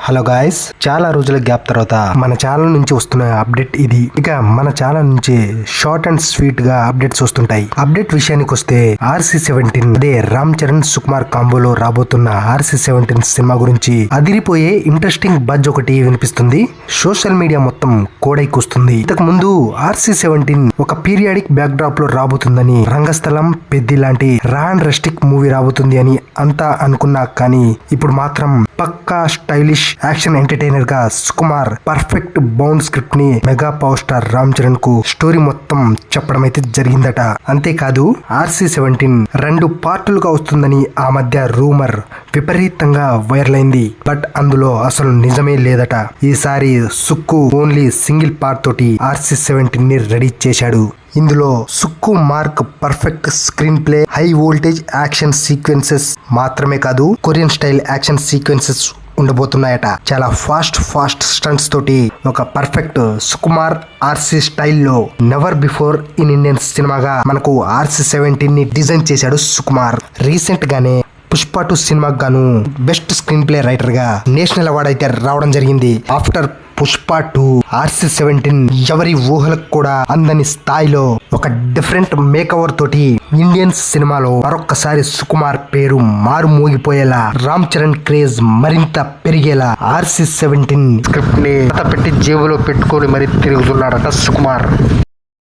Hello guys, చాలా రోజుల gap తర్వాత మన ఛానల్ నుంచి వస్తున్న అప్డేట్ ఇది. ఇక మన ఛానల్ నుంచి షార్ట్ అండ్ స్వీట్ గా అప్డేట్స్ వస్తుంటాయి. అప్డేట్ విషయానికి వస్తే RC-17 అదే రామ్ చరణ్ సుకుమార్ కాంబోలో రాబోతున్న RC-17 సినిమా గురించి అదిరిపోయే ఇంట్రెస్టింగ్ బజ్ ఒకటి వినిపిస్తుంది. సోషల్ మీడియా మొత్తం కోడైకొస్తుంది. ఇంతకు ముందు RC-17 ఒక పీరియాడిక్ బ్యాక్ డ్రాప్ లో రాబోతుందని, రంగస్థలం, పెద్ది లాంటి రా అండ్ రస్టిక్ మూవీ రాబోతుంది అని అంతా అనుకున్నా, కానీ ఇప్పుడు మాత్రం పక్కా స్టైలిష్ యాక్షన్ ఎంటర్టైనర్ గా సుకుమార్ పర్ఫెక్ట్ బౌండ్ స్క్రిప్ట్ ని mega power star Ram Charan కు స్టోరీ మొత్తం చెప్పడం అయితే జరిగిందట. అంతేకాదు RC-17 2 పార్టులుగా వస్తుందని ఆ మధ్య రూమర్ విపరీతంగా వైరల్ అయింది. బట్ అందులో అసలు నిజమే లేదట. ఈసారి సుక్కు ఓన్లీ సింగిల్ పార్ట్ తోటి RC-17 ని రెడీ చేశాడు. ఇందులో Sukku mark perfect screen play, high voltage action sequences మాత్రమే కాదు, కొరియన్ స్టైల్ యాక్షన్ సీక్వెన్సెస్ ఉండబోతున్నాయట. చాలా ఫాస్ట్ స్టంట్స్ తోటి ఒక పర్ఫెక్ట్ సుకుమార్ RC స్టైల్లో నెవర్ బిఫోర్ ఇన్ ఇండియన్ సినిమాగా మనకు RC-17 ని డిజైన్ చేశాడు సుకుమార్. రీసెంట్ గానే పుష్ప 2 సినిమాకు గాను బెస్ట్ స్క్రీన్ ప్లే రైటర్ గా నేషనల్ అవార్డు అయితే రావడం జరిగింది. ఆఫ్టర్ పుష్ప 2 RC-17 ఎవరి ఊహలకు కూడా అందని స్థాయిలో ఒక డిఫరెంట్ మేకవర్ తోటి ఇండియన్ సినిమాలో మరొక్కసారి సుకుమార్ పేరు మారు మోగిపోయేలా, రామ్ చరణ్ క్రేజ్ మరింత పెరిగేలా RC-17 స్క్రిప్ట్ ని పెట్టి జేబులో పెట్టుకొని మరి తిరుగుతున్నాడట సుకుమార్.